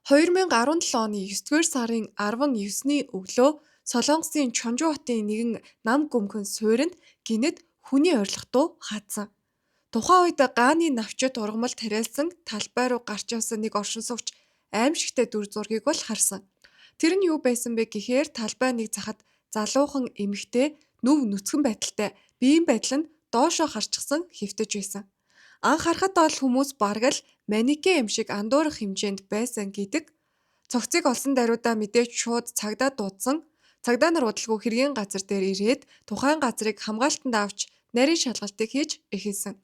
2017 оны 9-р сарын 19-ний өглөө Солонгосын Чонжу хотын нэгэн нам гүмхэн суурьнд гинэд хүний орилго дуу хаадсан. Тухайн үед Гааны навчид ургамал тариалсан талбай руу гарч явсан нэг оршин суугч аимшигтай дүр зургийг бол харсан. Тэр нь юу байсан бэ гэхээр талбай нэг захад залуухан эмэгтэй нүв нүцгэн байдалтай биеийн байдал нь доошоо харчихсан хэвтэж байсан. Анх харахад бол хүмүүс бараг л манекен юм шиг андуурах хэмжээнд байсан гэдэг. Цогцыг олсон даруйдаа мэдээж шууд цагдаа дуудсан. Цагдаа нар удалгүй хэргийн газар дээр ирээд тухайн газрыг хамгаалтанд авч нарийн шалгалтыг хийж эхэлсэн.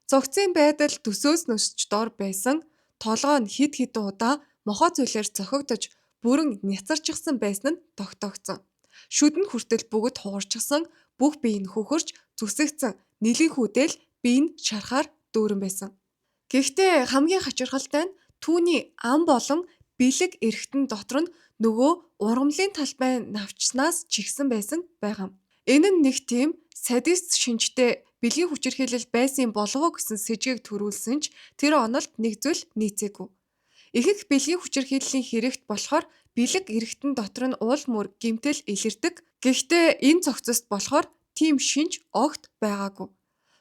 Цогцын байдал төсөөс нөсч дор байсан. Толгой нь хид хідэн удаа мохоо зүйлээр зохигдож бүрэн няцарчихсан байсан нь тогтоогдсон. Шүдэн хүртэл бүгд хугарчихсан, бүх бие нь хөхөрч зүсэгцэн, нэлэн хүүдэл бие нь шарахаар дүүрэн байсан. Гэхдээ хамгийн хачирхалтай нь түүний ам болон бэлэг эргэтэн дотор нь нөгөө ургамлын талбай навчснаас чигсэн байсан байгаа. Энэ нь нэг тийм садист шинжтэй бэлгийн хүчирхийлэл байсан болов уу гэсэн сэжгийг төрүүлсэн ч тэр онолд нэг зүйл нийцээгүй. Ихэнх бэлгийн хүчирхийллийн хэрэгт болохоор бэлэг эргэтэн дотор нь уул мөр гэмтэл илэрдэг. Гэхдээ энэ цогцост болохоор тийм шинж огт байгаагүй.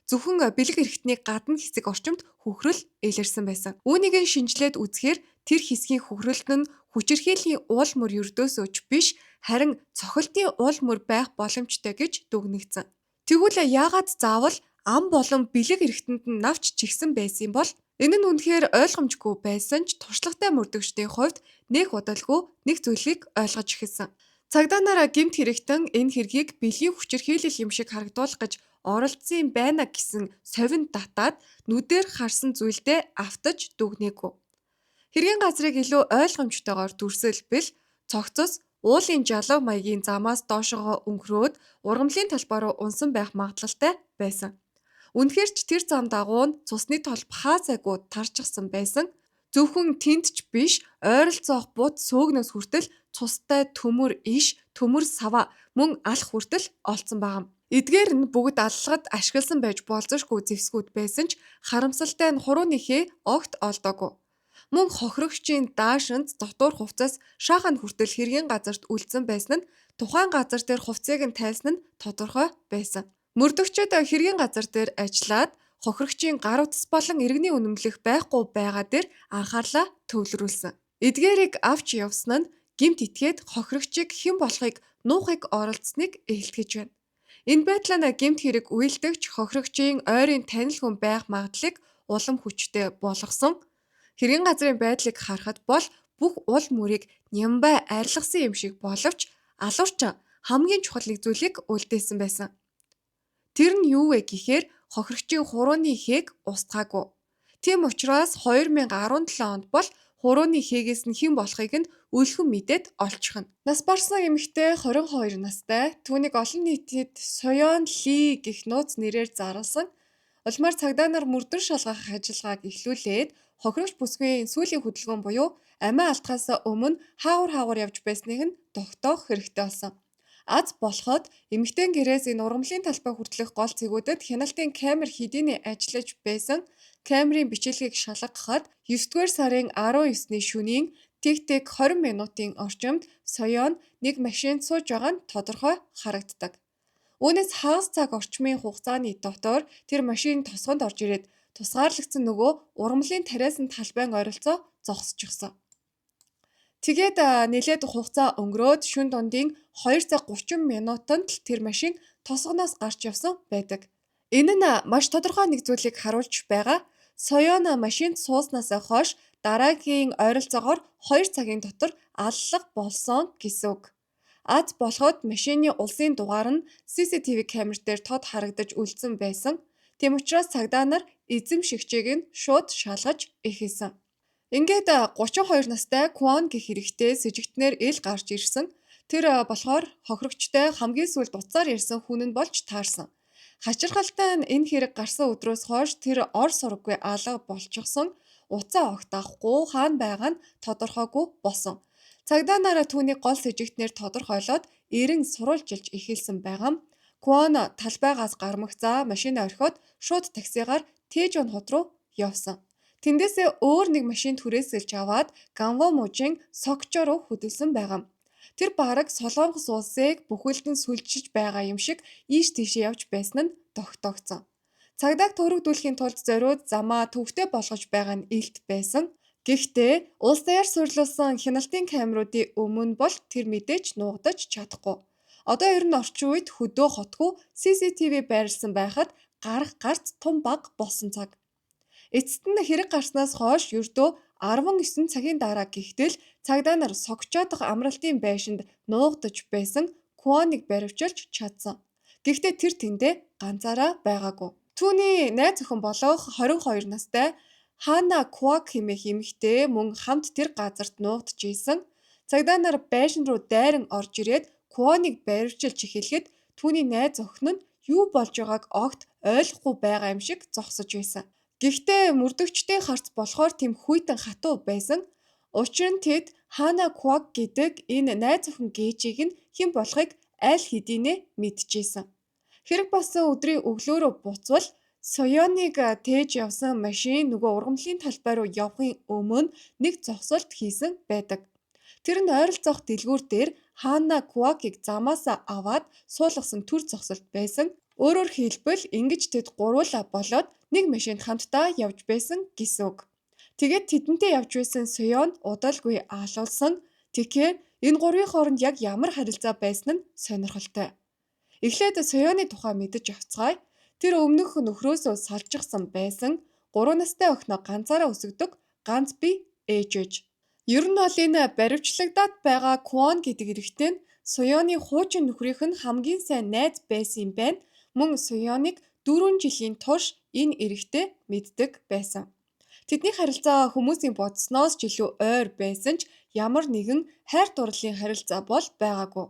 Зөвхөн бэлэг эргэтний гадна хэсэг орчимд хөхрөл илэрсэн байсан. Үүнийг шинжлээд үзэхээр тэр хэсгийн хөхрөлт нь хүчирхийллийн уул мөр ердөөсөөч биш харин цохилтын уул мөр байх боломжтой гэж дүгнэгдсэн. Тэгвэл яагаад заавал ам болон бэлэг эргэтэнд нь навч чигсэн байсан бол энэ нь үнэхээр ойлгомжгүй байсан ч туршлагатай мөрдөгчдийн хувьд нэг удалгүй нэг зүйлийг ойлгож эхэлсэн. Цагдаа нараа гэмт хэрэгтэн энэ хэргийг бэлгийн хүчирхийлэл юм шиг харагдуулах гэж оролцсон байна гэсэн совинд татаад нүдээр харсан зүйлдээ автаж дүгнээгүй. Хэргийн газрыг илүү ойлгомжтойгоор дүрсэлбэл цогцос уулын жалав маягийн замаас доошогоо өнгөрөөд ургамлын талбай руу унсан байх магадлалтай байсан. Үнэхээр ч тэр зам дагуу нь цусны толб хаасайгүй тарчихсан байсан. Зөвхөн тэнд ч биш ойролцоох бут сөөгнөөс хүртэл цустай төмөр иш, төмөр сава мөн алх хүртэл олцсон байгаа. Эдгээр нь бүгд аллагад ашигласан байж болзошгүй зэвсгүүд байсан ч харамсалтай нь хурууныхээ огт олдоогүй. Мөн хохирогчийн даашинз дотор хувцас шаахан хүртэл хэргийн газарт үлдсэн байсан нь тухайн газар дээр хувцсыг нь тайлсан нь тодорхой байсан. Мөрдөгчид хэргийн газар дээр ажиллаад хохирогчийн гар утас болон иргэний үнэмлэх байхгүй байгаа дээр анхаарлаа төвлөрүүлсэн. Эдгээрийг авч явсан нь гэмт итгээд хохирогчийг хэн болохыг нуухыг оролцсныг илтгэж байна. Энэ байдал нь гэмт хэрэг үйлдэгч хохирогчийн ойрын танил хүн байх магадлалыг улам хүчтэй болгосон. Хэргийн газрын байдлыг харахад бол бүх уул мөрийг нямбай арилгасан юм шиг боловч алуурчин хамгийн чухал нэг зүйлийг үлдээсэн байсан. Тэр нь юу вэ гэхээр хохирогчийн хурууны хээг устгаагүй. Тийм учраас 2017 онд бол хурууны хээгээс нь хэн болохыг нь өлхөн мэдээд олчихно. Нас барсан эмэгтэй 22 настай түүнийг олон нийтэд Соён Ли гэх нууц нэрээр зарласан. Улмаар цагдаа нар мөрдөр шалгах ажиллагааг эхлүүлээд хохирогч бүсгүйн сүүлийн хөдөлгөөн буюу амиа алдахаас өмнө хаагур явж байсныг нь тогтоох хэрэгтэй болсон. Аз болоход эмэгтэй гэрээс энэ ургамлын талбай хүртэлх гол цэгүүдэд хяналтын камер хэдийнэ ажиллаж байсан. Камерын бичлэгийг шалгахад 9-р сарын 19-ний шөнийн тэг 20 минутын орчимд Соён нэг машинд сууж байгаа нь тодорхой харагддаг. Үүнээс хагас цаг орчмын хугацааны дотор тэр машин тосгонд орж ирээд тусгаарлагдсан нөгөө ургамлын тариасан талбайн ойролцоо зогсчихсон. Тэгээд нэлээд хугацаа өнгөрөөд шөнө дундын 2 цаг 30 минутанд л тэр машин тосгоноос гарч явсан байдаг. Энэ нь маш тодорхой нэг зүйлийг харуулж байгаа. Соён машинд сууснаас хойш дараагийн ойролцоогоор 2 цагийн дотор аллах болсон гэсэн үг. Аз болоход машины улсын дугаар нь CCTV камер дээр тод харагдаж үлдсэн байсан. Тийм учраас цагдаа нар эзэмшигчийг нь шууд шалгаж эхэлсэн. Ингээд 32 настай Квон гэх хэрэгтэй сэжигтнэр ил гарч ирсэн. Тэр болохоор хохирогчтой хамгийн сүүлд уцаар ярьсан хүн нь болж таарсан. Хачирхалтай нь энэ хэрэг гарсан өдрөөс хойш тэр ор сургаггүй алга болчихсон. Уцаа огт авахгүй хаана байгаа нь тодорхойгүй болсон. Цагдаа нараа түүний гол сэжигтнэр тодорхойлоод эрен сурвалжилж эхэлсэн байгаа. Квон талбайгаас гармагцаа машин орхиод шууд таксигаар Тэжон хот руу явсан. Тэндээсээ өөр нэг машин түрээсэлж аваад Ганво мужийн Сокчо руу хөдөлсөн байгаа. Тэр бараг Солонгос улсыг бүхэлдэн сүлжиж байгаа юм шиг ийш тийшээ явж байсан нь тогтоогцсон. Цагдааг төрөгдүүлэхийн тулд зориуд замаа төвхтэй болгож байгаа нь илт байсан. Гэхдээ улс даяар суурилсан хяналтын камеруудын өмнө бол тэр мэдээж нуугдаж чадахгүй. Одоо ер нь орчин үед хөдөө хотгүй CCTV байрлсан байхад гарах гарц тун баг болсон цаг. Эцэст нь хэрэг гарснаас хойш ердөө 19 цагийн дараа гихтэл цагдаа нар Сокчо дахь амралтын байшинд нуугдаж байсан Куаныг баривчилж чадсан. Гэхдээ тэр тэндээ ганцаараа байгаагүй. Түүний найз охин болох 22 настай Хана Куак хэмээх эмэгтэй мөн хамт тэр газарт нуугдж ийсэн. Цагдаа нар байшин руу дайран орж ирээд Куаныг баривчилж эхлэхэд түүний найз охин нь юу болж байгааг огт ойлгохгүй байгаа юм шиг зогсож байсан. Гэхдээ мөрдөгчдийн харц болохоор тэм хүйтэн хатуу байсан. Учир нь тэд Хана Куак гэдэг энэ найз охин гээжийг нь хэн болохыг аль хэдийнэ мэдчихсэн. Хэрэг болсон өдрийн өглөөрөө буцвал Соёныг тээж явсан машин нөгөө ургамлын талбай руу явахын өмнө нэг зогсолт хийсэн байдаг. Тэр нь ойролцоох дэлгүүр дээр Хана Куакийг замаас аваад суулгасан түр зогсолт байсан. Өөрөөр хэлбэл ингэж тэд гуруула болоод нэг машинд хамтдаа явж байсан гэсэн үг. Тэгээд тэдэнтэй явж байсан Соён удалгүй аалуулсан. Тэгэхээр энэ гурвын хооронд яг ямар харилцаа байсан нь сонирхолтой. Эхлээд Соёны тухай мэдэж авцгаая. Тэр өмнөх нөхрөөсөө салжчихсан байсан 3 настай охиноо ганцаараа өсгдөг ганц бие ээж ээж. Ер нь бол энэ баривчлагдаад байгаа Куан гэдэг эрэгтэй нь Соёны хуучин нөхрийнх нь хамгийн сайн найз байсан юм байна. Мөн Соёныг 4 жилийн турш энэ эрэгтэй мэддэг байсан. Тэдний харилцаа хүмүүсийн бодсноос ч илүү ойр байсан ч ямар нэгэн хайр дурлалын харилцаа бол байгаагүй.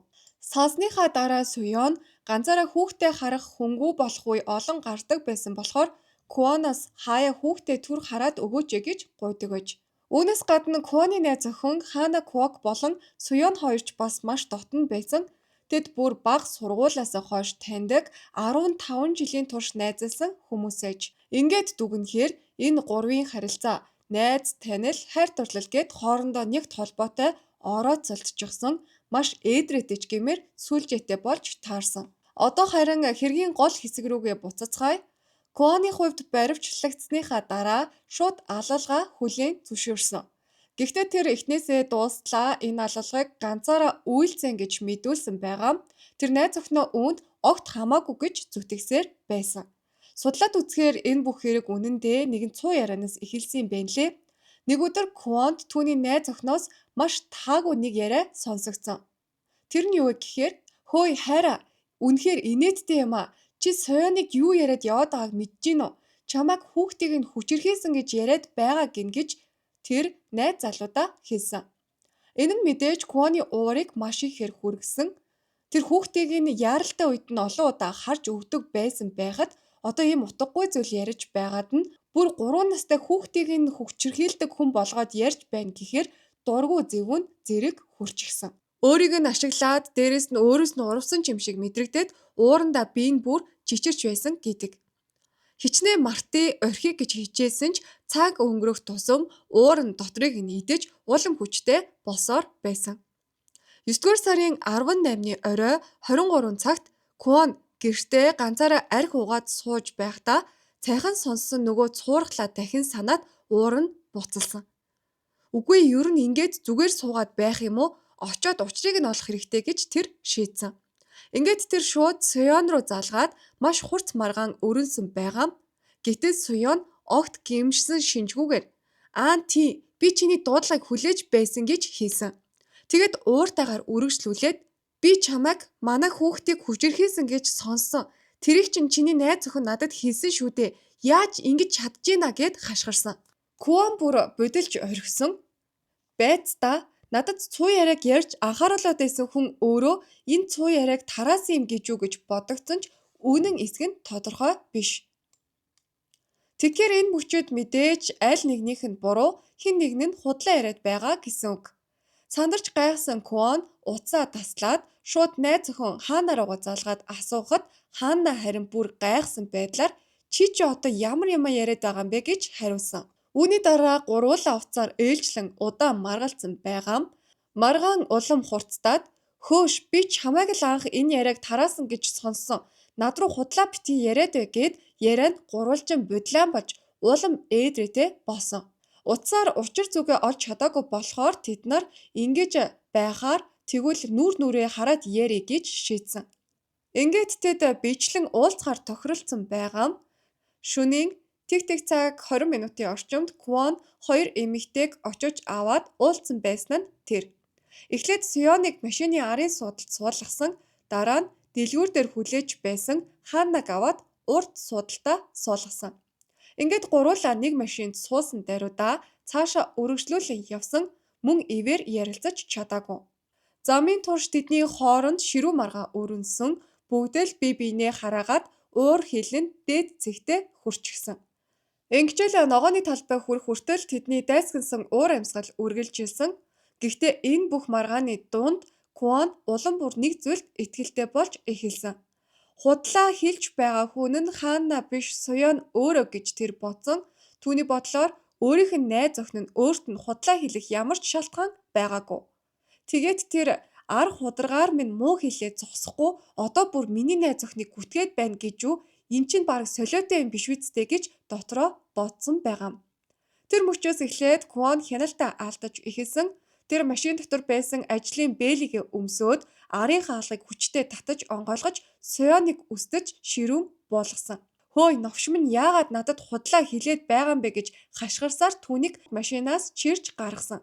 Салсныхаа дараа Соён ганцаараа хүүхдээ харах хөнгүү болох үе олон гардаг байсан болохоор Куанаас хаяа хүүхдээ түр хараад өгөөч гэж гуйдаг аж. Үүнээс гадна Куаны найз охин Хана Куак болон Соён хоёрч бас маш дотн байсан. Тэд бүр бага сургуулиас хойш таньдаг 15 жилийн турш найзалсан хүмүүс аж. Ингээд дүгнэхээр энэ гурвын харилцаа найз, танил, хайр дурлал гэд хоорондоо нэгт холбоотой орооцолдчихсон маш ээдрэтэж гэмээр сүлжээтэй болж таарсан. Одоо харин хэргийн гол хэсэг рүүгээ буцацгаая. Куаны хувьд баривчлагдсныхаа дараа шууд алалгаа хүлээн зөвшөөрсөн. Гэхдээ тэр эхнээсээ дуустлаа энэ алалгыг ганцаараа үйлцэн гэж мэдүүлсэн байгаа. Тэр найз охиноо үүнд огт хамаагүй гэж зүтгэсээр байсан. Судлаад үзэхээр энэ бүх хэрэг үнэндээ нэгэн цуу ярианаас эхэлсэн юм байна лээ. Нэг өдөр Куанд түүний найз охиноос маш таагүй нэг яриа сонсогдсон. Тэр нь юу вэ гэхээр "Хөөе хайраа, үнэхээр инээдтэй юм аа. Чи Соёныг юу яриад яваад байгааг мэдэж гин үү? Чамайг хүүхдийг нь хүчирхийлсэн гэж яриад байгаа гин" гэж тэр найз залуудаа хэлсэн. Энэ нь мэдээж Куаны уурыг маш ихээр хүргэсэн. Тэр хүүхдийг нь яаралтай үед нь олон удаа харж өгдөг байсан байхад одоо ийм утгагүй зүйл ярьж байгаад нь бүр 3 настай хүүхдийг нь хүчирхийлдэг хүн болгоод ярьж байна гэхээр дургүй зэвүүн зэрэг хурчигсан. Өөрийг нь ашиглаад дээрэс нь өөрөөс нь урвсан ч юм шиг мэдрэгдээд уурандаа бие нь бүр чичирч байсан гэдэг. Хичнээн марти орхиг гэж хичээсэн ч цаг өнгөрөх тусам ууран дотрыг нь идэж улам хүчтэй болсоор байсан. 9-р сарын 18-ны орой 23 цагт Куан гэртээ ганцаараа архи угаад сууж байхдаа цайхан сонссон нөгөө цуурхлаа дахин санаад уур нь буцалсан. Үгүй ер нь ингээд зүгээр суугаад байх юм уу? Очоод учрыг нь олох хэрэгтэй гэж тэр шийдсэн. Ингээд тэр шууд Соён руу залгаад маш хурц маргаан өрнсөн байгаа. Гэтэл Соён огт гэмшсэн шинжгүүгээр "Аа тий, би чиний дуудлагыг хүлээж байсан" гэж хэлсэн. Тэгэд ууртайгаар үргэлжлүүлээд "Би чамайг манай хүүхдийг хүчирхийлсэн гэж сонссон. Тэрийг чинь чиний найз охин надад хэлсэн шүү дээ. Яаж ингэж чадчихна" гэд хашгирсан. Куан бүр будилж орхисон. "Байц та. Надад цуу яриаг ярьж анхааруулаад байсан хүн өөрөө энэ цуу яриаг тараасан юм гэж үү гэж бодогдсон ч үнэн эсэх нь тодорхой биш. Тэгэхээр энэ бүчүүд мэдээж аль нэгнийх нь буруу, хэн нэг нь худлаа яриад байгаа гэсэн үг. Сандарч гайхсан Куан уцаа таслаад шууд найз охин Хана руугаа залгаад асуухад Хана харин бүр гайхсан байдлаар "Чи одоо ямар яриад байгаа юм бэ" гэж хариулсан. Үүний дараа гурвуулаа уцаар ээлжлэн удаан маргалцсан байгаам маргаан улам хурцдаад хөөш би чамайг л анх энэ яриаг тараасан гэж сонссон. Над руу худлаа битгий яриад бай гэд ярианд гурвалжин бодлаан болж улам ээдрээтэй болсон. Утсаар учир зүгээ олж чадаагүй болохоор тэд нар ингэж байхаар тэгвэл нүүр нүрээ хараад ярий гэж шийдсэн. Ингээд тэд бичлэн уулзахаар тохиролцсон байгаам шөнийн тэг цаг 20 минутын орчимд Квон хоёр эмэгтэйг очиж аваад уулзсан байсан нь тэр. Эхлээд Сёныг машины арын суудалд суулгасан, дараа нь дэлгүүр дээр хүлээж байсан Ханнаг аваад урд суудалтаа суулгасан. Ингээд гуруулаа нэг машинд суусан даруйдаа цаашаа үргэлжлүүлэн явсан, мөн ивэр ярилцаж чадаагүй. Замын турш тэдний хооронд ширүү маргаан өрнсөн, бүгд л бие биенээ хараагаад уур хилэн дээд цэгтээ хүрчихсэн. Ингэжэл ногооны талбай хүрэх хүртэл тэдний дайсагнсан уур амьсгал үргэлжилсэн. Гэхдээ энэ бүх маргааны дунд Квон улам бүр нэг зүйлд итгэлтэй болж эхэлсэн. Худлаа хэлж байгаа хүн нь Ханна биш Сён өөрөө гэж тэр бодсон. Түүний бодлоор өөрийнх нь найз охин нь өөрт нь худлаа хэлэх ямар ч шалтгаан байгаагүй. Тэгээд тэр ар хударгаар минь муу хэлээ зогсохгүй одоо бүр миний найз охиныг гүтгээд байна гэж юу? Эн чинь баг солиотой юм биш үсттэй гэж дотроо бодсон байгаам. Тэр мөчөөс эхлээд Квон хяналтаа алдаж эхэлсэн. Тэр машин дотор байсан ажлын бэлигээ өмсөөд арын хаалгыг хүчтэй татаж онгойлгож Сёныг үстэж ширүүн буулгасан. Хөөе новш минь яагаад надад худлаа хэлээд байгаа юм бэ гэж хашгирсаар түүнийг машинаас чирч гаргасан.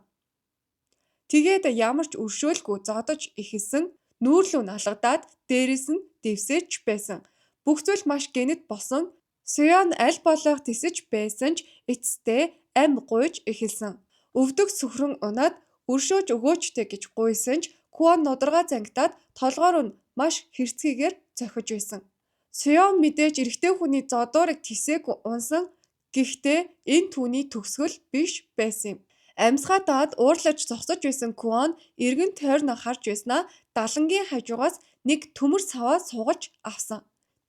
Тэгээд ямар ч өршөөлгүй зодож эхэлсэн, нүүрлүү налгадаад дээрээс нь дэвсэж байсан. Бүх зүйл маш гэнэт босон. Сён аль болох тисэж байсан ч эцэстээ ам гуйж эхэлсэн. Өвдөг сүхрэн унаад өршөөж өгөөчтэй гэж гуйсан ч Квон нударгаа зангидаад толгоор нь маш хэрцгийгээр зохиж байсан. Сён мэдээж эрэгтэй хүний зодуурыг тисээгүй унсан, гэхдээ энэ түүний төгсгөл биш байсан юм. Амьсгаа даад уурлаж зогсож байсан Квон эргэн тойрноо харж байснаа далангийн хажуугаас нэг төмөр саваа суугалж авсан.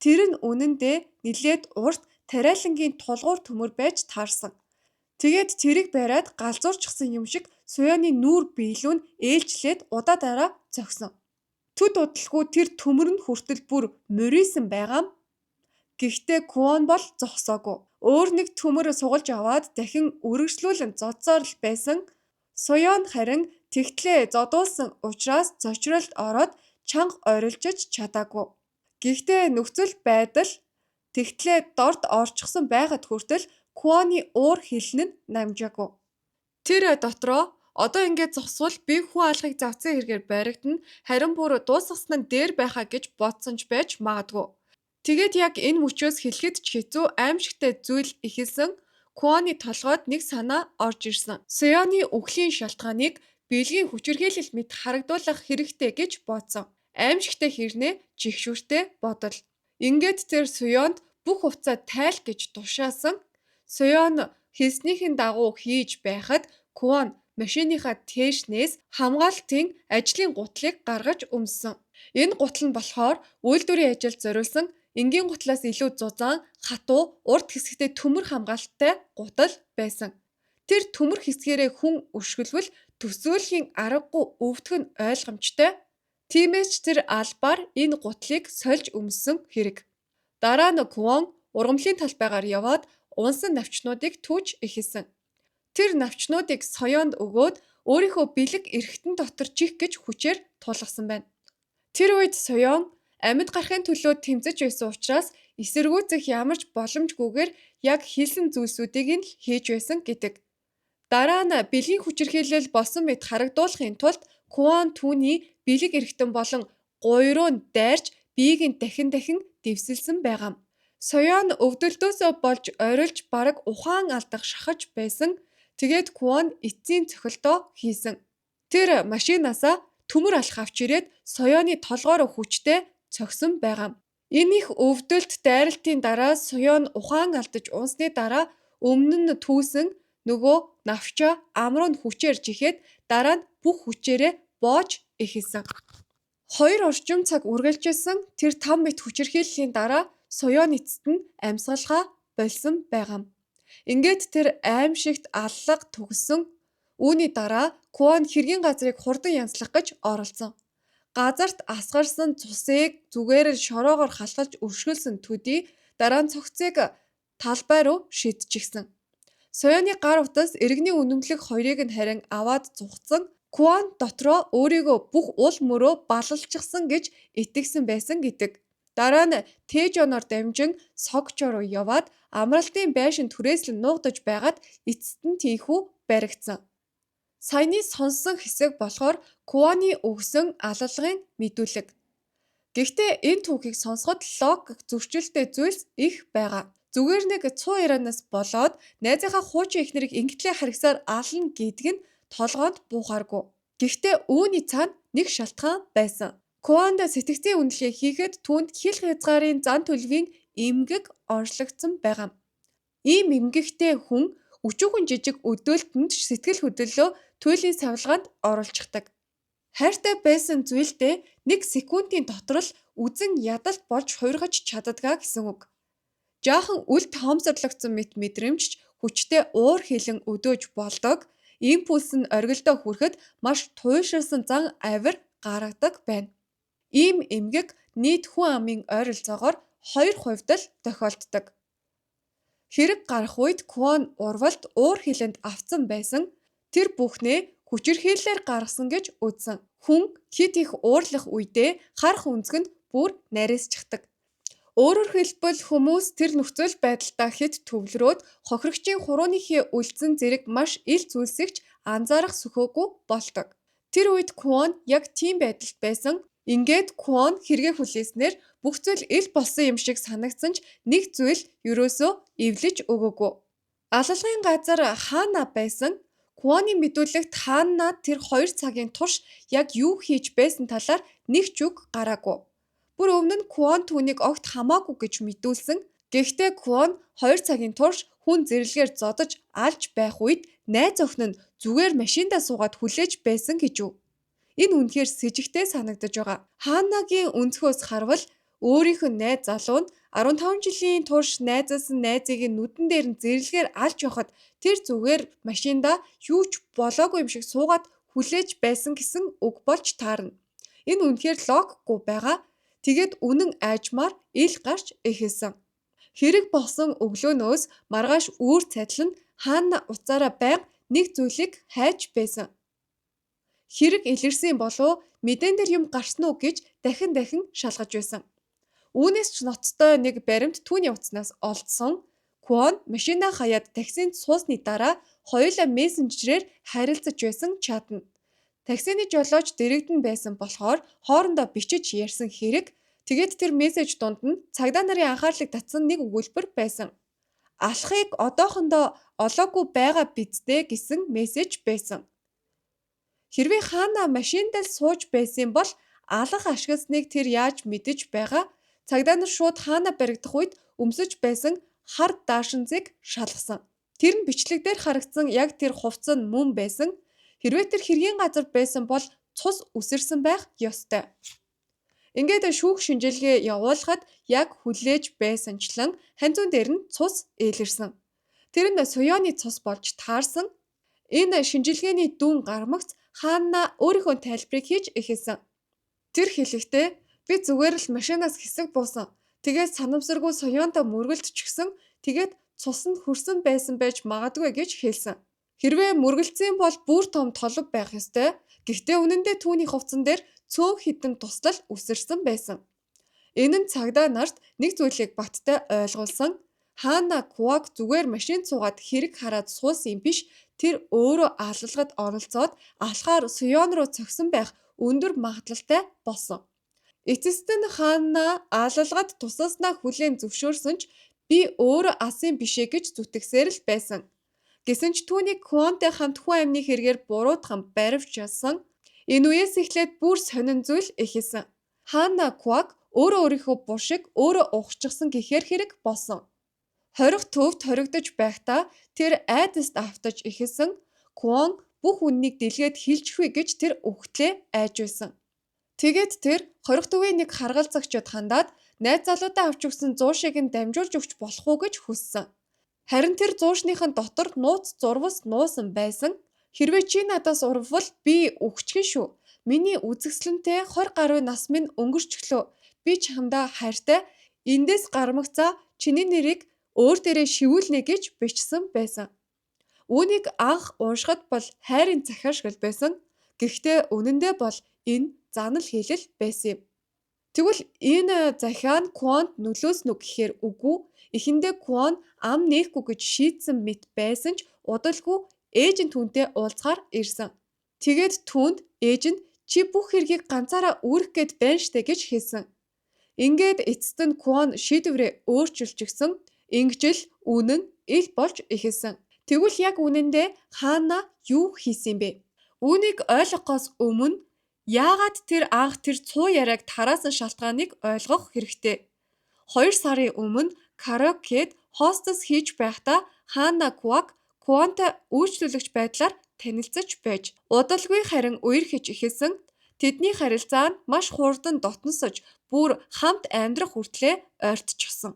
Тэр нь үнэндээ нилээд урт тариалангийн тулгуур төмөр байж таарсан. Тэгээд тэрийг бариад галзуурчсан юм шиг Сёны нүүр биелүүн ээлжлээд удаа дараа зогсон. Төд удалгүй тэр төмөр нь хүртэл бүр мөрийсэн байгаам. Гэхдээ Квон бол зогсоогүй. Өөр нэг төмөр сугалж аваад дахин үргэлжлүүлэн зодсоор л байсан. Сён харин тэгтлээ зодуулсан учраас зочролд ороод чанга орилжиж чадаагүй. Гэхдээ нөхцөл байдал тэгтлээ дорд орчихсон байхад хүртэл Квоны уур хилэн нь намжаагүй. Тэр дотроо одоо ингээд зогсвол би хүн алхахыг завцсан хэрэгээр баригдана, харин бүр дуусгасан нь дээр байхаа гэж бодсон ч байж магадгүй. Тэгээд яг энэ мөчөөс хэлэхэд ч хэцүү аимшигтай зүйл эхэлсэн. Квоны толгойд нэг санаа орж ирсэн. Сёны үхлийн шалтгааныг бэлгийн хүчирхийлэл мэт харагдуулах хэрэгтэй гэж бодсон. Аимшигтай хэрнээ жигшүүртэй бодол. Ингээд тэр Сёнд бүх хувцас тайл гэж тушаасан. Сён хэлснийхэн дагуу хийж байхад Квон машиныхаа тээшнээс хамгаалтын ажлын гутлыг гаргаж өмссөн. Энэ гутал нь болохоор үйлдвэрийн ажилд зориулсан энгийн гутлаас илүү зузаан, хатуу, урд хэсэгтээ төмөр хамгаалттай гутал байсан. Тэр төмөр хэсгээрээ хүн өшгөлвөл төсөөлхийн аргагүй өвдөх нь ойлгомжтой. Тиймээс ч тэр албаар энэ гутлыг сольж өмссөн хэрэг. Дараа нь Квон ургамлын талбайгаар яваад унсан навчнуудыг түүж эхэлсэн. Тэр навчнуудыг Сёнд өгөөд өөрийнхөө бэлэг эрхтэн дотор чих гэж хүчээр тулгасан байна. Тэр үед Сён амьд гарахын төлөө тэмцэж байсан учраас эсэргүүцэх ямар ч боломжгүйгээр яг хийсэн зүйлсүүдийг нь хийж байсан гэдэг. Дараа нь бэлгийн хүчирхийлэл болсон мэт харагдуулахын тулд Квон түүний бэлэг эрхтэн болон гуй руу дайрч биеийг нь дахин дэвсэлсэн байгаа. Сён өвдөлтөөсөө болж орилж бараг ухаан алдах шахаж байсан. Тэгээд Квон эцсийн цохилтоо хийсэн. Тэр машинаасаа төмөр алх авч ирээд Сёны толгойроо хүчтэй цогсон байгаа. Энэ их өвдөлт дайралтын дараа Сён ухаан алдаж унсны дараа өмнө нь түүсэн нөгөө навчаа амруу нь хүчээр жихэд дараа нь бүх хүчээрээ боож эхэлсэн. 2 орчим цаг үргэлжилсэн тэр 5 мэт хүчирхийллийн дараа Сён эцэст нь амьсгалгаа болсон байгаа. Ингээд тэр аимшигт аллага төгссөн. Үүний дараа Куан хэргийн газрыг хурдан янзлах гэж оролцсон. Газарт асгарсан цусыг зүгээр л шороогоор халахж өршгөлсөн төдий дараа нь цогцыг талбай руу шидчихсэн. Соёны гар утас иргэний үнэмлэх хоёрыг нь харин аваад зугцсан. Куан дотроо өөрийгөө бүх ул мөрөө балалчихсан гэж итгэсэн байсан гэдэг. Дараа нь Тэжоноор дамжин Согчо руу яваад амралтын байшин түрээслэн нуугдаж байгаад эцэст нь тийхүү баригдсан. Саяны сонссон хэсэг болохоор Куаны өгсөн алалгын мэдүүлэг. Гэхдээ энэ түүхийг сонсоход логик зөрчилтэй зүйлс их байгаа. Зүгээр нэг 100 иранаас болоод найзынхаа хуучин эхнэрийг ингэтлээ харгасаар ална гэдэг нь толгоонд буухааргүй. Гэхдээ үүний цаана нэг шалтгаан байсан. Куанд сэтгцийн үнэлгээ хийхэд түүнд хил хязгаарын зан төлөвийн эмгэг онцлогдсон байгаа. Ийм эмгэгтэй хүн өчүүхэн жижиг өдөөлтөнд сэтгэл хөдлөлөө туйлын савлгаанд оруулчихдаг. Хайртай байсан зүйлдээ 1 секундын дотор л үзэн ядалт болж хуургаж чаддгаа гэсэн үг. Жаахан үл тоомсорлогдсон мэт мэдрэмжч хүчтэй уур хилэн өдөөж болдог. Импульс нь оргилдоо хүрэхэд маш туйширсан зан авир гаргадаг байна. Ийм эмгэг нийт хүн амын ойролцоогоор 2% л тохиолддог. Хэрэг гарах үед Куан урвалд уур хилэнд автсан байсан. Тэр бүхнээ хүчирхийллээр гаргасан гэж үзсэн. Хүн хит их уурлах үедээ харах үнцгэнд бүр нарийсчихдаг. Өөрөөр хэлбэл хүмүүс тэр нөхцөл байдалтай хит төвлөрөөд хохирогчийн хурууныхээ үлдсэн зэрэг маш ил зүйлсэгч анзаарах сөхөөгүй болдог. Тэр үед Куан яг тийм байдалд байсан. Ингээд Куан хэрэгэ хүлээснээр бүх зүйл ил болсон юм шиг санагдсан ч нэг зүйл ерөөсөө эвлэж өгөөгүй. Алалгын газар Хана байсан. Куаны мэдүүлэгт Хана тэр 2 цагийн турш яг юу хийж байсан талаар нэг ч үг гараагүй. Бүр өмнө нь Куан түүнийг огт хамаагүй гэж мэдүүлсэн. Гэхдээ Куан 2 цагийн турш хүн зэрлэгээр зодож алж байх үед найз охин нь зүгээр машиндаа суугаад хүлээж байсан гэж үү. Энэ үнэхээр с ิจ гтэй санагдаж байгаа. Ханагийн өнцгөөс харвал өөрийнх нь найз залуу нь 15 жилийн турш найзалсан найзыг нүдэн дээр нь зэрлэгээр алж явахад тэр зүгээр машиндаа юу ч болоогүй юм шиг суугаад хүлээж байсан гэсэн үг болж таарна. Энэ үнэхээр логикгүй байгаа. Тэгээд үнэн айжмаар ил гарч эхэлсэн. Хэрэг болсон өглөөнөөс маргааш үүр цадил нь Хана уцаараа байнга нэг зүйлийг хайж байсан. Хэрэг илэрсэн болов мэдэн дээр юм гарсан уу гэж дахин шалгаж байсан. Үүнээс ч ноцтой нэг баримт түүний утаснаас олдсон. Куан машинаа хаяад таксинд суусны дараа хоёулаа мессенжерээр харилцаж байсан чадна. Таксины жолооч дэрэгдэн байсан болохоор хоорондоо бичиж ярьсан хэрэг. Тэгээд тэр мессеж дунд нь цагдаа нарын анхаарлыг татсан нэг өгүүлбэр байсан. Алхахыг одоохондоо олоогүй байгаа биздээ гэсэн мессеж байсан. Хэрвээ Хана машинд л сууж байсан бол алах ашигласныг тэр яаж мэдэж байгаа? Цагдаа нар шууд Хана баригдах үед өмсөж байсан хар даашинзыг шалгасан. Тэр нь бичлэг дээр харагдсан яг тэр хувцас нь мөн байсан. Хэрвээ тэр хэргийн газар байсан бол цус үсэрсэн байх ёстой. Ингээд шүүх шинжилгээ явуулахад яг хүлээж байсанчлан ханзуун дээр нь цус ээлэрсэн. Тэр нь соёны цус болж таарсан. Энэ шинжилгээний дүн гармагц Хана өөрийнхөө тайлбарыг хийж эхэлсэн. Тэр хэлэхдээ би зүгээр л машинаас хэсэг буусан. Тэгээд санамсаргүй соёонтой мөргөлдчихсэн. Тэгээд цус нь хөрсөн байсан байж магадгүй гэж хэлсэн. Хэрвээ мөргөлдсөн бол бүр том толб байх ёстой. Гэхдээ үнэн дээр түүний хувцсан дээр цөөн хідэн туслал үсэрсэн байсан. Энэ нь цагдаа нарт нэг зүйлийг баттай ойлгуулсан. Хана Куаг зүгээр машин суугаад хэрэг хараад суусан юм биш. Тэр өөрөө алалгад оролцоод алхаар соёон руу цогсон байх өндөр магадлалтай болсон. Эцэст нь Хана алалгад тусааснаа хүлээн зөвшөөрсөн ч би өөрөө асан бишээ гэж зүтгэсээр л байсан. Гэсэн ч түүнийг Куантай хамт хүн амны хэрэгээр буруутган баривчилсан. Энэ үеэс эхлээд бүр сонин зүйл эхэлсэн. Хана Куаг өөрийнхөө бушиг өөрөө ухчихсан гэхээр хэрэг болсон. Хорих төвд хоригдож байхдаа тэр айдаст автаж эхэлсэн. Куан бүх үннийг дэлгээд хэлчихвэ гэж тэр өгтлээ айж байсан. Тэгээд тэр хорих төвийн нэг харгалзагчид хандаад найз залуудаа авч өгсөн 100 шиг нь дамжуулж өгч болох уу гэж хүссэн. Харин тэр зуушныхын дотор нууц зурвас нуусан байсан. Хэрвээ чи надаас урвал би өгчихөн шүү. Миний үзэсгэлэнтэй 20 гаруй нас минь өнгөрчихлөө. Би чамдаа хайртай. Эндээс гармагцаа чиний нэрийг өөр дээрээ шивүүлнэ гэж бичсэн байсан. Үүнийг анх уншихад бол хайрын захиашгил байсан. Гэхдээ үнэндээ бол энэ занал хийлэл байсан юм. Тэгвэл энэ захиа нь Куанд нөлөөснө үү гэхээр үгүй. Эхэндээ Куан ам нээхгүй гэж шийдсэн мэт байсан ч удалгүй ээж нь түүнтэй уулзахаар ирсэн. Тэгээд түүнд ээж нь чи бүх хэргийг ганцаараа үүрэх гээд байна штэ гэж хэлсэн. Ингээд эцэст нь Куан шийдвэрээ өөрчилчихсэн. Ингэж л үнэн ил болж эхэлсэн. Тэгвэл яг үнэндээ Ханна юу хийсэн бэ? Үүнийг ойлгохоос өмнө яагаад тэр анх тэр цуу яриаг тараасан шалтгааныг ойлгох хэрэгтэй. 2 сарын өмнө караокед хостес хийж байхдаа Ханна Куак Куантай үйлчлүүлэгч байдлаар танилцаж байж удалгүй харин үерхэж эхэлсэн. Тэдний харилцаа нь маш хурдан дотносож бүр хамт амьдрах хүртлээр ойртчихсон.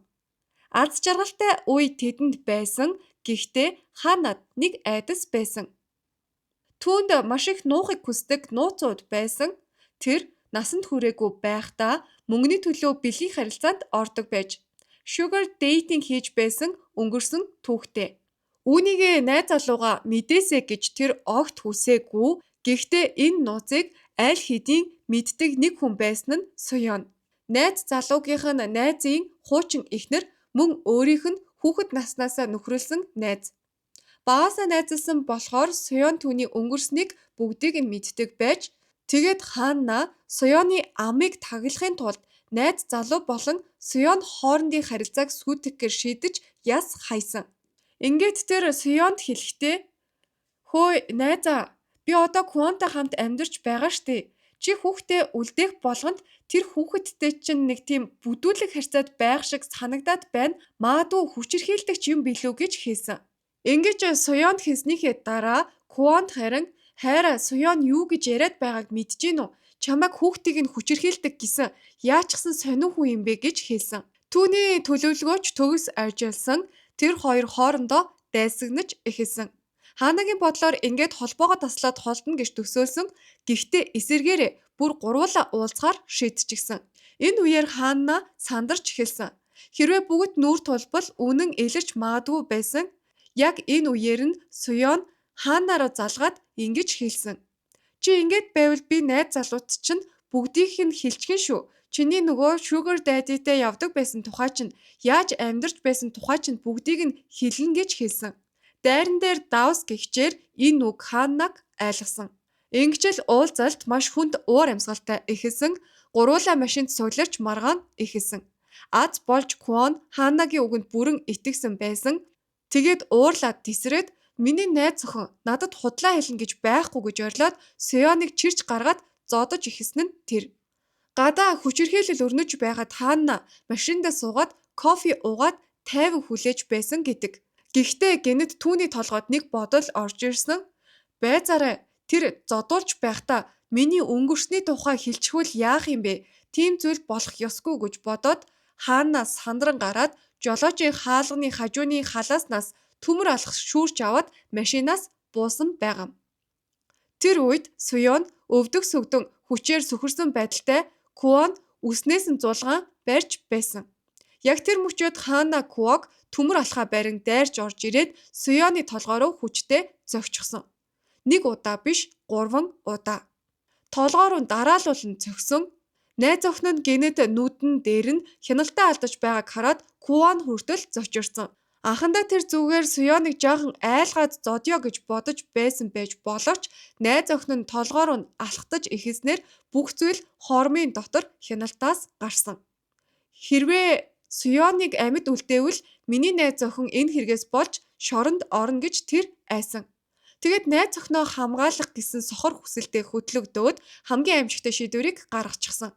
Аз жаргалтай үе тэдэнд байсан. Гэхдээ Ханнад нэг айдас байсан. Түүнд маш их нуухыг хүсдэг нууцуд байсан. Тэр насанд хүрээгүй байхдаа мөнгөний төлөө бэлгийн харилцаанд ордог байж sugar dating хийж байсан өнгөрсөн түүхтэй. Үүнийг найз залууга мэдээсэй гэж тэр огт хүсээгүй. Гэхдээ энэ нууцыг аль хэдийн мэддэг нэг хүн байсан нь Суён. Найз залуугийнх нь найзын хуучин эхнэр мөн өөрийнх нь хүүхэд наснаасаа нөхрөлсөн найз. Багаасаа найзалсан болохоор Суён түүний өнгөрснийг бүгдийг нь мэддэг байж тэгээд Ханна Суёны амыг таглахын тулд найз залуу болон Суён хоорондын харилцааг сүйтгэхээр шийдэж яс хайсан. Ингээд тэр Суёнд хэлэхдээ "Хөөе найзаа, би одоо Куантай хамт амьдарч байгаа штэ. Чи хүүхдээ үлдээх болгонд тэр хүүхэдтэй чинь нэг тийм бүдүүлэг харьцаад байх шиг санагдаад байна. Магадгүй хүчирхийлдэг юм билүү" гэж хэлсэн. Ингэж Суёнд хэлснийхээ дараа Куанд харин "Хайраа, Суён юу гэж яриад байгааг мэдэж гин үү? Чамайг хүүхдийг нь хүчирхийлдэг гэсэн яачсан сонин хүн юм бэ" гэж хэлсэн. Түүний төлөвлөгөөч төгс ажилласан. Тэр хоёр хоорондоо дайсагнаж эхэлсэн. Ханагийн бодлоор ингээд холбоогоо таслаад холдно гэж төсөөлсөн. Гэхдээ эсэргээрээ бүр гурвуулаа уулзахаар шийдчихсэн. Энэ үеэр Ханна сандарч эхэлсэн. Хэрвээ бүгд нүүр тулбал үнэн илэрч магадгүй байсан. Яг энэ үеэр нь Суён Ханнараа залгаад ингэж хэлсэн. "Чи ингээд байвал би найз залууд чинь бүгдийнх нь хэлчихэн шүү. Чиний нөгөө sugar daddy-тэй явдаг байсан тухай чинь яаж амьдарч байсан тухай чинь бүгдийг нь хэлнэ" гэж хэлсэн. Дайран дээр давс гихчээр энэ үг Ханнаг айлгсан. Ингэжэл уулзалт маш хүнд уур амьсгалтай эхэлсэн. Гуруула машинд суулирч маргаан эхэлсэн. Аз болж Куан Ханнагийн үгэнд бүрэн итгэсэн байсан. Тэгээд уурлаад тесрээд "Миний найз охин надад худлаа хэлнэ гэж байхгүй" гэж орилоод Суёныг чирч гаргаад зодож эхэлсэн нь тэр. Гадаа хүчирхийлэл өрнөж байгаад Ханна машиндаа суугаад кофе уугаад тайван хүлээж байсан гэдэг. Гэхдээ гэнэт түүний толгойд нэг бодол орж ирсэн. "Байцаарай, тэр зодуулж байхдаа миний өнгөрсний тухай хэлчихвэл яах юм бэ? Тийм зүйл болох ёсгүй" гэж бодоод Ханна сандран гараад жолоожийн хаалганы хажууны халааснаас төмөр алхах шүүрч аваад машинаас буусан байгаа. Тэр үед Суён өвдөг сөгдөн хүчээр сөхөрсөн байдалтай Куан үснээс нь зулгаан барьж байсан. Яг тэр мөчөөд Ханна Куак төмөр алхаа барин дайрч орж ирээд Суёны толгой руу хүчтэй зогчихсон. Нэг удаа биш 3 удаа. Толгой руу дараалуулан зогсон. Найз охин нь гинэд нүдэн дээр нь хяналтаа алдаж байгааг хараад Куан хүртэл зочирсон. Анхандаа тэр зүгээр Суёныг жоохон айлгаад зодё гэж бодож байсан байж боловч найз охин нь толгой руу алхтаж эхэлснээр бүх зүйл хормын дотор хяналтаас гарсан. Хэрвээ Суёныг амьд үлдээвэл миний найз охин энэ хэрэгээс болж шоронд орно гэж тэр айсан. Тэгэд найз охиноо хамгаалах гэсэн сохор хүсэлтэд хөтлөгдөөд хамгийн амжигтай шийдвэрийг гаргачихсан.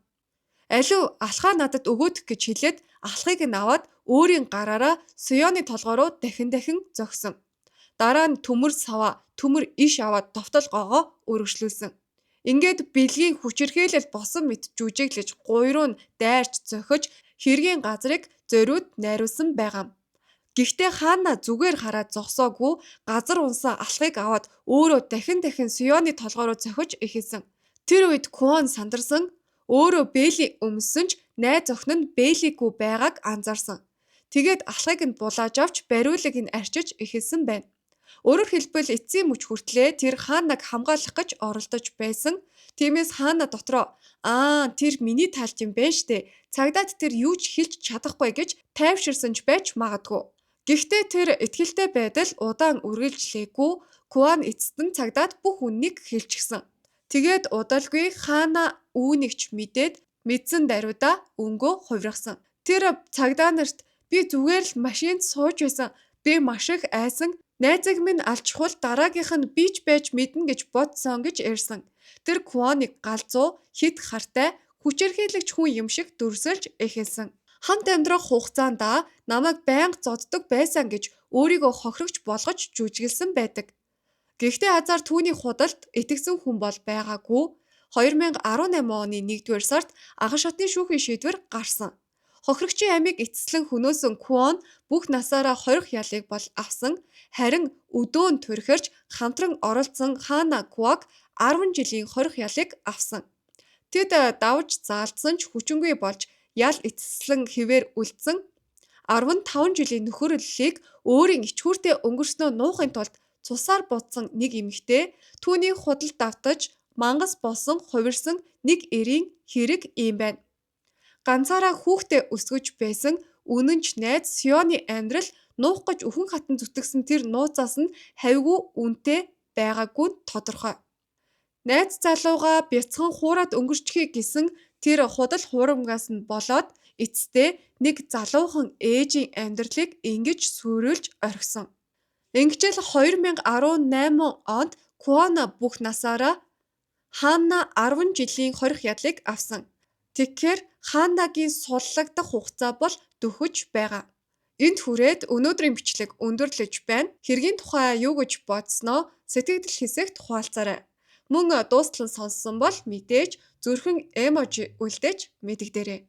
"Алив алхаа надад өгөөдөх" гэж хэлээд алхахыг нь аваад өөрийн гараараа Суёны толгой руу дахин зогсон. Дараа нь төмөр саваа, төмөр иш аваад товтолгоогоо өргөжлүүлсэн. Ингээд бэлгийн хүчирхийлэл босон мэт жүжиглэж гуй руу дайрч зохиж хэргийн газрыг зориуд найруулсан байгаа. Гэхдээ Ханна зүгээр хараад зогсоогүй газар унсан алхыг аваад өөрөө дахин Сионы толгой руу зохиж эхэлсэн. Тэр үед Куон сандарсан өөрөө Бэли өмссөн ч найз охин нь Бэлигүй байгааг анзаарсан. Тэгээд алхыг нь булааж авч бариулыг нь арчиж эхэлсэн байна. Өөрөөр хэлбэл эцсийн мөч хүртлээр тэр Ханнаг хамгаалах гэж оролдож байсан. Тиймээс Ханна дотроо тэр миний талж юм байна штэ. Цагдаад тэр юу ч хэлж чадахгүй гэж тайвширсан ч байж магадгүй. Гэхдээ тэр итгэлтэй байдал удаан үргэлжлээгүй. Куан эцэст нь цагдаад бүх үннийг хэлчихсэн. Тэгээд удалгүй Ханна үүнийгч мэдсэн даруйда өнгөө хувиргасан. Тэр цагдаа нарт би зүгээр л машинд сууж байсан. Би маш их айсан. Найзыг минь алчхвал дараагийнх нь би ч байж мэднэ гэж бодсон гэж ярьсан. Тэр Куаныг галзуу, хит хартай, хүчирхийлэгч хүн юм шиг дүрсэлж эхэлсэн. Хамт амьдрах хугацаанд намайг байнга зоддог байсан гэж өөрийгөө хохирогч болгож жүжиглсэн байдаг. Гэхдээ азар түүний худалд итгэсэн хүн бол байгаагүй. 2018 оны 1-р сард агаш хотны шүүхийн шийдвэр гарсан. Хохирогчийн амийг эцэслэн хөнөөсөн Куон бүх насаараа хорих ялыг бол авсан. Харин өдөөн турхирч хамтран оролцсон Ханна Куаг 10 жилийн хорих ялыг авсан. Тэд давж заалдсан ч хүчингүй болж ял эцэслэн хിവэр үлдсэн. 15 жилийн нөхөрлөлийг өөрийн ичгүүртээ өнгөрснөө нуухын тулд цусаар буцсан нэг эмэгтэй түүний худалд давтаж мангас болсон хувирсан нэг эрийн хэрэг юм байна. Ганцаараа хүүхдээ өсгөж байсан үнэнч найз Сионы амьдрал нуух гэж өхөн хатан зүтгэсэн тэр нууцаас нь хавьгүй үнэтэй байгаагүй тодорхой. Найз залууга бяцхан хуураад өнгөрчихье гэсэн тэр худал хуурамгаас нь болоод эцэстээ нэг залуухан ээжийн амьдралыг ингэж сүрүүлж орхисон. Ингэжэл 2018 онд Куана бүх насаараа Ханна 10 жилийн хорих ялыг авсан. Тэгэхээр Ханнагийн суллагдах хугацаа бол дөхөж байгаа. Энд хүрээд өнөөдрийн бичлэг өндөрлөж байна. Хэргийн тухай юу гэж бодсноо сэтгэгдэл хэсэгт хуваалцаарай. Мөн дуустал нь сонссон бол мэдээж зүрхэн эможи үлдээж мэдэгдээрэй.